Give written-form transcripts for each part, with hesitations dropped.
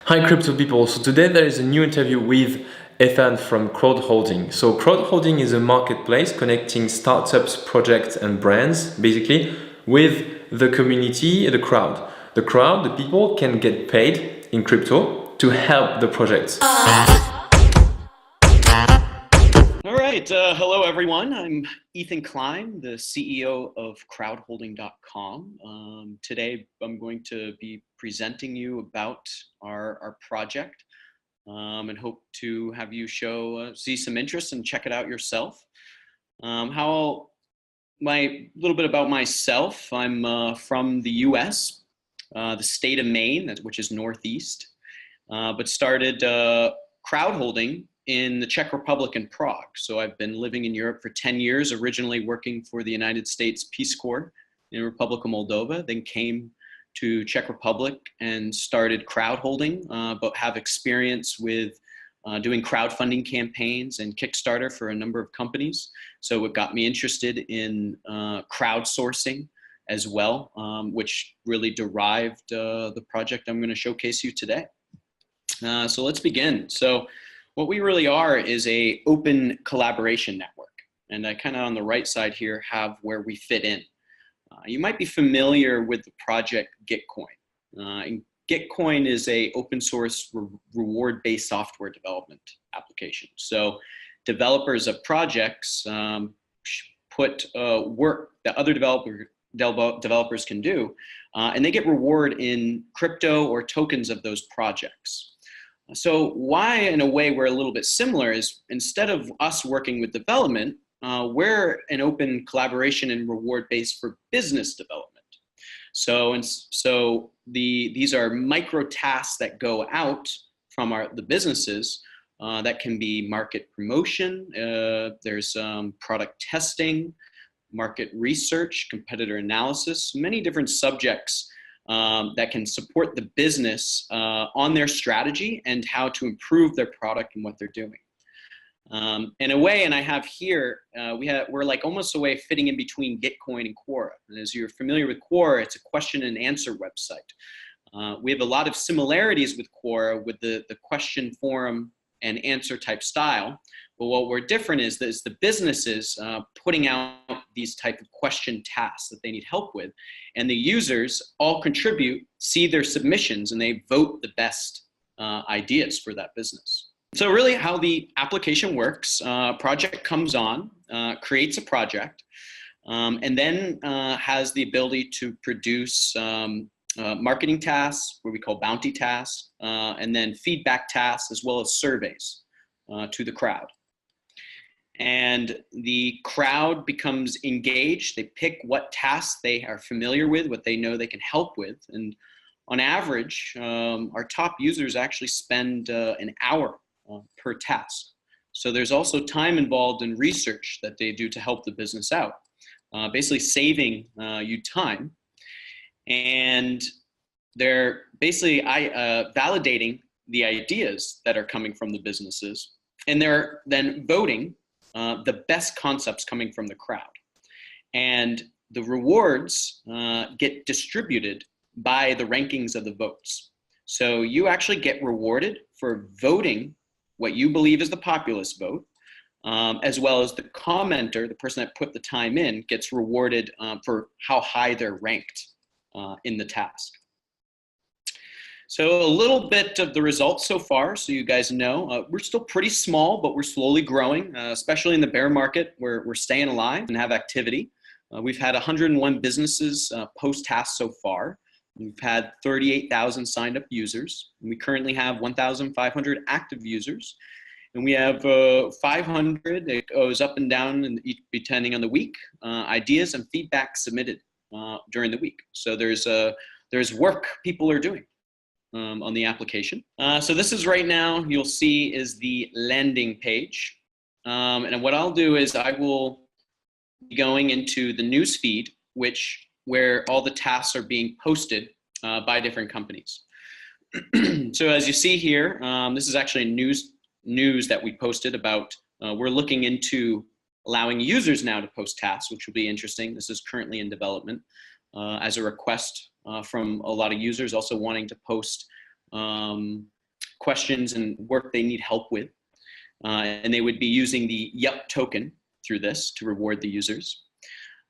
Hi crypto people, so today there is a new interview with Ethan from Crowdholding. So Crowdholding is a marketplace connecting startups, projects and brands basically with the community, the crowd. The crowd, the people can get paid in crypto to help the projects. All right. Hello, everyone. I'm Ethan Klein, the CEO of Crowdholding.com. Today, I'm going to be presenting you about our project and hope to have you see some interest and check it out yourself. Little bit about myself. I'm from the U.S., the state of Maine, which is Northeast, but started Crowdholding in the Czech Republic and Prague. So I've been living in Europe for 10 years, originally working for the United States Peace Corps in Republic of Moldova, then came to Czech Republic and started Crowdholding, but have experience with doing crowdfunding campaigns and Kickstarter for a number of companies. So it got me interested in crowdsourcing as well, which really derived the project I'm going to showcase you today. So let's begin. So what we really are is a open collaboration network. And I kind of on the right side here have where we fit in. You might be familiar with the project Gitcoin. Gitcoin is a open source reward-based software development application. So developers of projects put work that other developers can do, and they get reward in crypto or tokens of those projects. So why, in a way, we're a little bit similar is instead of us working with development, we're an open collaboration and reward base for business development. So these are micro tasks that go out from the businesses that can be market promotion, there's product testing, market research, competitor analysis, many different subjects that can support the business on their strategy and how to improve their product and what they're doing. In a way, and I have here, we're like almost a way of fitting in between Gitcoin and Quora. And as you're familiar with Quora, it's a question and answer website. We have a lot of similarities with Quora with the question forum and answer type style. But what we're different is the businesses putting out these type of question tasks that they need help with. And the users all contribute, see their submissions, and they vote the best ideas for that business. So really how the application works, project comes on, creates a project, and then has the ability to produce marketing tasks, what we call bounty tasks, and then feedback tasks, as well as surveys to the crowd. And the crowd becomes engaged. They pick what tasks they are familiar with, what they know they can help with. And on average, our top users actually spend an hour per task. So there's also time involved in research that they do to help the business out, basically saving you time. And they're basically validating the ideas that are coming from the businesses. And they're then voting the best concepts coming from the crowd. And the rewards get distributed by the rankings of the votes. So you actually get rewarded for voting what you believe is the populist vote, as well as the commenter, the person that put the time in, gets rewarded for how high they're ranked in the task. So a little bit of the results so far, so you guys know, we're still pretty small, but we're slowly growing, especially in the bear market. We're staying alive and have activity. We've had 101 businesses post tasks so far. We've had 38,000 signed up users. And we currently have 1,500 active users. And we have 500, it goes up and down and depending on the week, ideas and feedback submitted during the week. So there's work people are doing on the application. So this is right now, you'll see is the landing page. And what I'll do is I will be going into the news feed, where all the tasks are being posted by different companies. So as you see here, this is actually news that we posted about, we're looking into allowing users now to post tasks, which will be interesting. This is currently in development as a request from a lot of users also wanting to post questions and work they need help with. And they would be using the ViableToken through this to reward the users.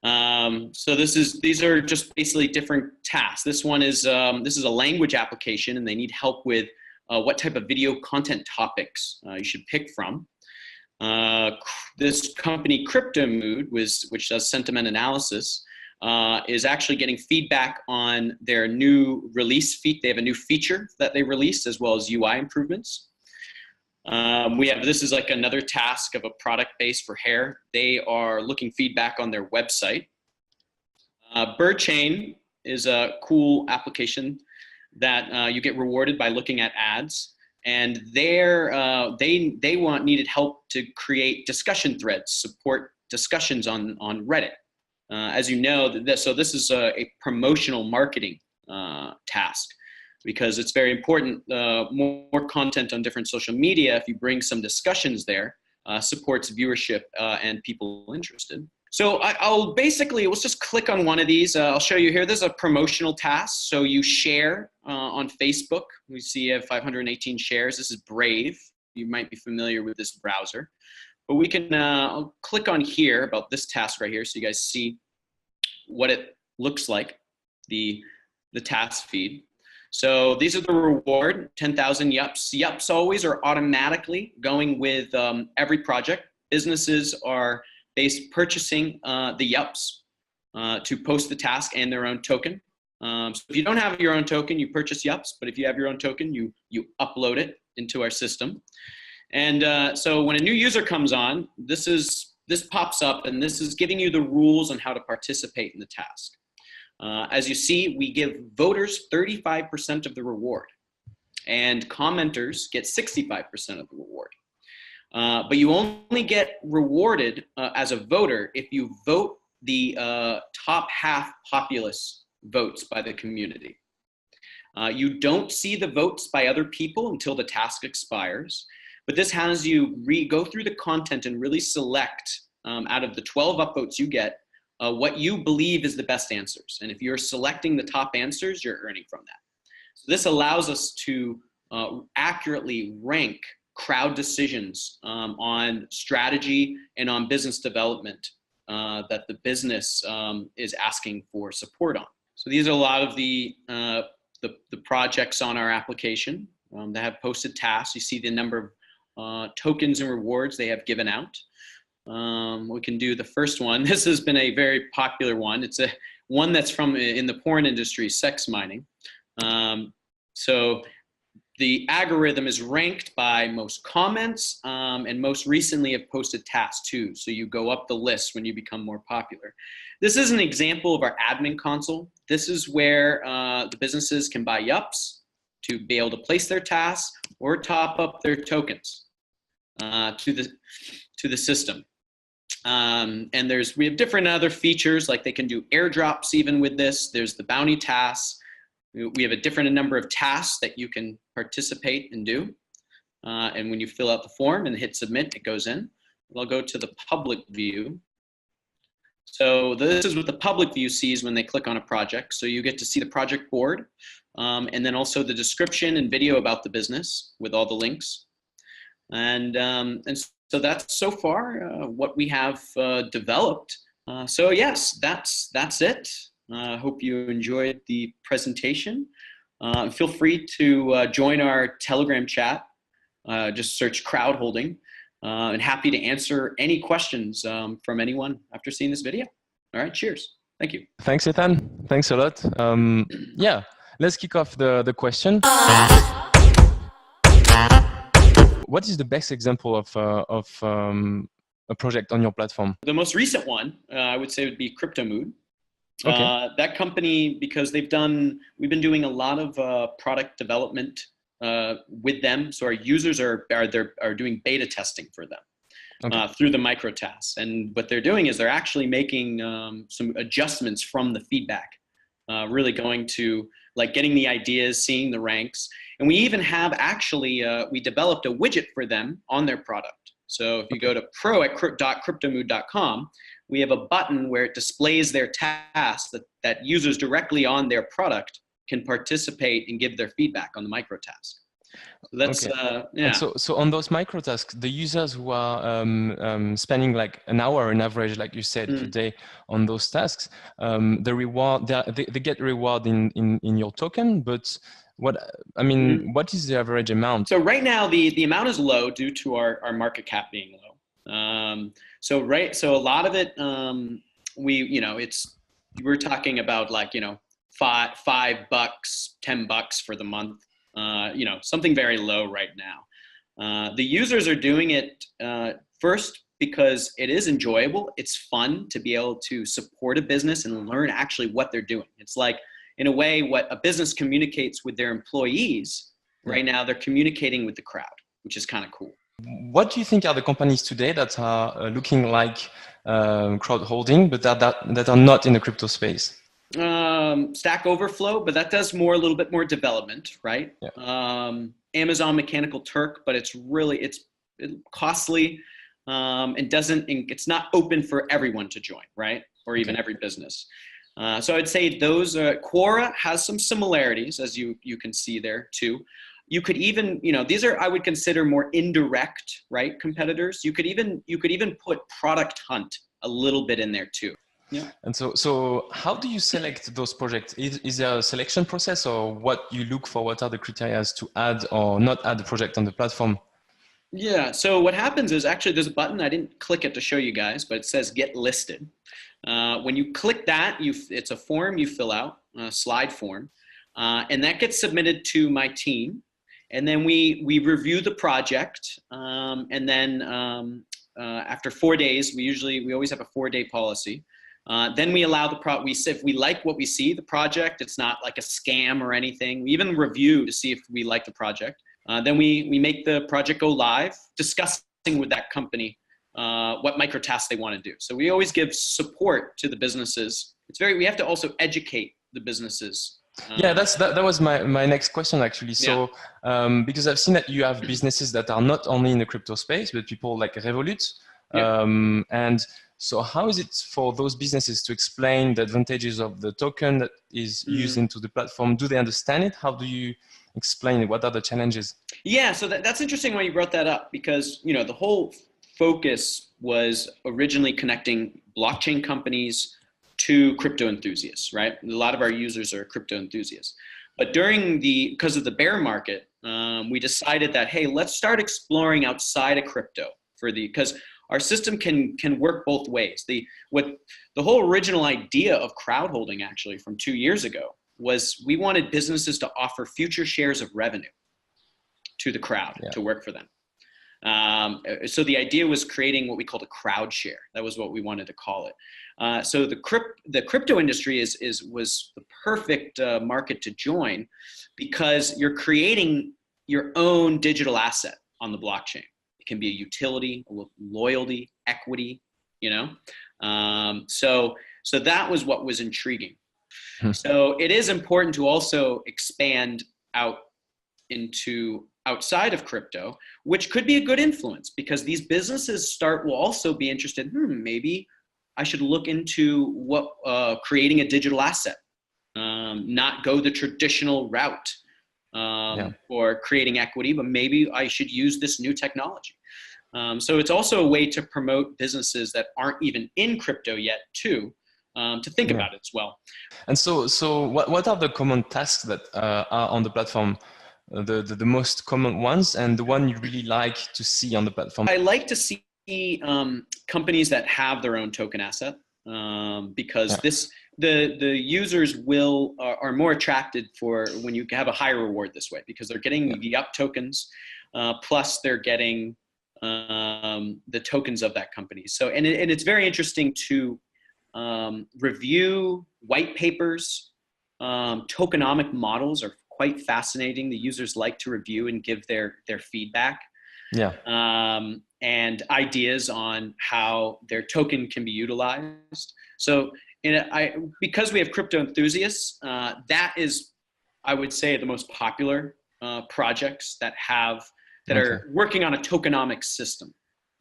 So these are just basically different tasks. This one is, this is a language application, and they need help with what type of video content topics you should pick from. This company, Cryptomood, which does sentiment analysis, is actually getting feedback on their new release feature. They have a new feature that they released, as well as UI improvements. This is like another task of a product base for hair. They are looking feedback on their website. Birdchain is a cool application that you get rewarded by looking at ads. And they needed help to create discussion threads, support discussions on Reddit. As you know, this is a promotional marketing task, because it's very important. More content on different social media, if you bring some discussions there, supports viewership and people interested. So let's just click on one of these. I'll show you here. This is a promotional task. So you share on Facebook. We see you have 518 shares. This is Brave. You might be familiar with this browser. But we can, I'll click on here about this task right here so you guys see what it looks like, the task feed. So these are the reward, 10,000 yups. Yups always are automatically going with every project. Businesses are purchasing the yups to post the task and their own token. So if you don't have your own token, you purchase yups, but if you have your own token, you upload it into our system. And so when a new user comes on, this pops up, and this is giving you the rules on how to participate in the task. As you see, we give voters 35% of the reward, and commenters get 65% of the reward. But you only get rewarded as a voter if you vote the top half populace votes by the community. You don't see the votes by other people until the task expires, but this has you go through the content and really select out of the 12 upvotes you get what you believe is the best answers. And if you're selecting the top answers, you're earning from that. So this allows us to accurately rank crowd decisions on strategy and on business development that the business is asking for support on. So these are a lot of the projects on our application that have posted tasks. You see the number of tokens and rewards they have given out. We can do the first one. This has been a very popular one. It's one that's from in the porn industry, sex mining. So the algorithm is ranked by most comments and most recently have posted tasks too. So you go up the list when you become more popular. This is an example of our admin console. This is where the businesses can buy yups to be able to place their tasks or top up their tokens to the system. And we have different other features, like they can do airdrops even with this. There's the bounty tasks. We have a different number of tasks that you can participate and do. And when you fill out the form and hit submit, it goes in. I'll go to the public view. So this is what the public view sees when they click on a project. So you get to see the project board, and then also the description and video about the business with all the links. And so that's so far what we have developed. So yes, that's it. I hope you enjoyed the presentation. Feel free to join our Telegram chat. Just search Crowdholding. And happy to answer any questions from anyone after seeing this video. All right, cheers. Thank you. Thanks, Ethan. Thanks a lot. Yeah, let's kick off the question. What is the best example of a project on your platform? The most recent one, I would say, would be Cryptomood. Okay. That company, because we've been doing a lot of product development with them. So our users are doing beta testing for them. Okay. Through the micro tasks. And what they're doing is they're actually making some adjustments from the feedback, really going to like getting the ideas, seeing the ranks. And we even have we developed a widget for them on their product. So if you go to pro@cryptomood.com, we have a button where it displays their tasks that users directly on their product can participate and give their feedback on the micro task. So That's Okay. yeah. And so on those micro tasks, the users who are spending like an hour on average, like you said, per day on those tasks, the reward they get reward in your token. But what I mean, what is the average amount? So right now the amount is low due to our market cap being low. So a lot of it we're talking about like $5, $10 for the month. Something very low right now. The users are doing it first because it is enjoyable. It's fun to be able to support a business and learn actually what they're doing. It's like, in a way, what a business communicates with their employees. Right now, they're communicating with the crowd, which is kind of cool. What do you think are the companies today that are looking like Crowdholding, but that are not in the crypto space? Stack Overflow, but that does a little bit more development, right? Yeah. Amazon Mechanical Turk, but it's costly and it's not open for everyone to join, right? Or even every business. So I'd say those Quora has some similarities, as you can see there too. You could even, these are, I would consider, more indirect, right, competitors. You could even put Product Hunt a little bit in there too. Yeah. And so how do you select those projects? Is there a selection process, or what you look for? What are the criteria to add or not add the project on the platform? Yeah, so what happens is, actually there's a button, I didn't click it to show you guys, but it says get listed. When you click that, it's a form you fill out, a slide form, and that gets submitted to my team. And then we review the project, and then after 4 days, we always have a 4-day policy. Then we allow if we like what we see, the project, it's not like a scam or anything. We even review to see if we like the project. Then we make the project go live, discussing with that company what micro tasks they want to do. So we always give support to the businesses. We have to also educate the businesses. Yeah, that was my next question, actually. So because I've seen that you have businesses that are not only in the crypto space, but people like Revolut. And so how is it for those businesses to explain the advantages of the token that is used into the platform? Do they understand it? How do you explain it? What are the challenges? Yeah, so that's interesting why you brought that up, because the whole focus was originally connecting blockchain companies to crypto enthusiasts, right? A lot of our users are crypto enthusiasts. But because of the bear market, we decided that, hey, let's start exploring outside of crypto because our system can work both ways. The whole original idea of crowdholding, actually, from 2 years ago, was we wanted businesses to offer future shares of revenue to the crowd to work for them. So the idea was creating what we called a crowd share. That was what we wanted to call it. So the crypto industry was the perfect market to join, because you're creating your own digital asset on the blockchain. It can be a utility, loyalty, equity, So that was what was intriguing. So it is important to also expand out into outside of crypto, which could be a good influence, because these businesses will also be interested, maybe I should look into creating a digital asset, not go the traditional route or creating equity, but maybe I should use this new technology. So it's also a way to promote businesses that aren't even in crypto yet too, to think about it as well. And so what are the common tasks that are on the platform? The most common ones, and the one you really like to see on the platform? I like to see companies that have their own token asset, because the users are more attracted for when you have a higher reward this way, because they're getting the up tokens, plus they're getting the tokens of that company. So and it's very interesting to review white papers. Tokenomic models are quite fascinating. The users like to review and give their feedback, and ideas on how their token can be utilized. So because we have crypto enthusiasts, that is, I would say, the most popular projects that are working on a tokenomic system.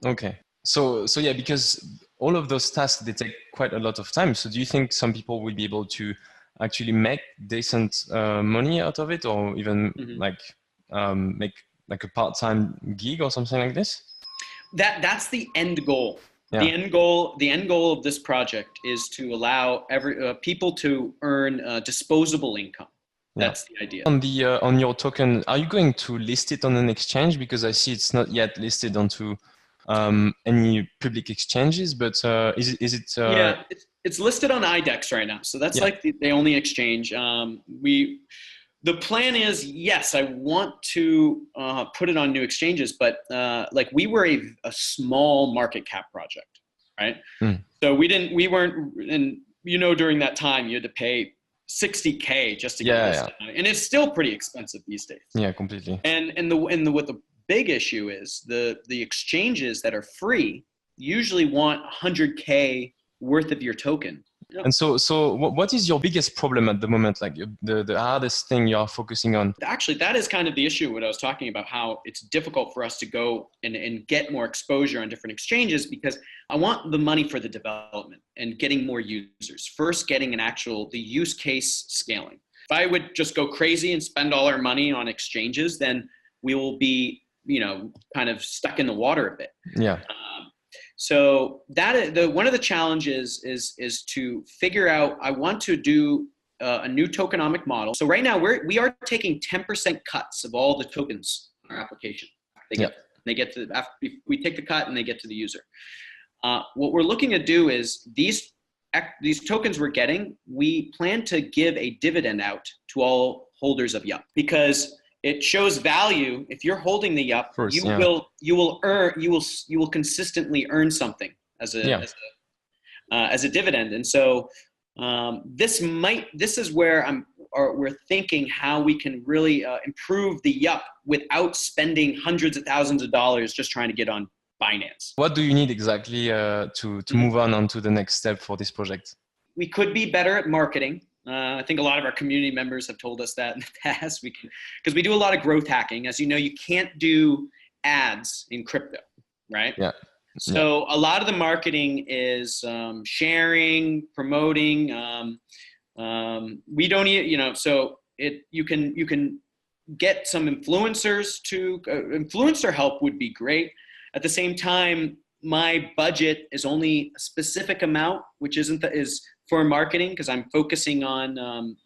Okay. So yeah, because all of those tasks, they take quite a lot of time. So do you think some people will be able to actually make decent money out of it, or even make like a part-time gig or something like this? That's the end goal. Yeah. The end goal of this project is to allow people to earn disposable income. That's the idea. On your token, are you going to list it on an exchange? Because I see it's not yet listed onto any public exchanges, but is it? Yeah, it's listed on IDEX right now, so that's like the only exchange. The plan is, yes, I want to put it on new exchanges, but like we were a small market cap project, right? So we weren't, and during that time you had to pay $60K just to get listed, and it's still pretty expensive these days. Yeah, completely. And what the big issue is, the exchanges that are free usually want 100K worth of your token. And so what is your biggest problem at the moment? Like the hardest thing you are focusing on? Actually, that is kind of the issue, what I was talking about, how it's difficult for us to go and get more exposure on different exchanges, because I want the money for the development and getting more users. First, getting the use case scaling. If I would just go crazy and spend all our money on exchanges, then we will be, kind of stuck in the water a bit. Yeah. So one of the challenges is to figure out. I want to do a new tokenomic model. So right now we are taking 10% cuts of all the tokens on our application. We take the cut and they get to the user. What we're looking to do is these tokens we're getting, we plan to give a dividend out to all holders of Yup, because it shows value. If you're holding the Yup, you will consistently earn something as a dividend. And so this is where we're thinking how we can really improve the Yup without spending hundreds of thousands of dollars just trying to get on Binance. What do you need exactly to move on to the next step for this project? We could be better at marketing. I think a lot of our community members have told us that in the past. Because we do a lot of growth hacking. As you know, you can't do ads in crypto, right? Yeah. So a lot of the marketing is sharing, promoting. We don't need, so you can get some influencers to influencer help would be great. At the same time, my budget is only a specific amount, which is for marketing, because I'm focusing on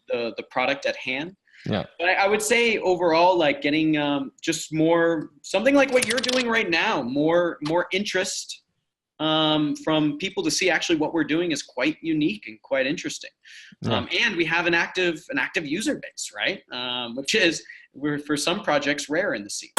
the product at hand. Yeah. But I would say overall, like getting just more, something like what you're doing right now, more interest from people to see actually what we're doing is quite unique and quite interesting. Yeah. And we have an active user base, right? Which is, for some projects, rare in the scene.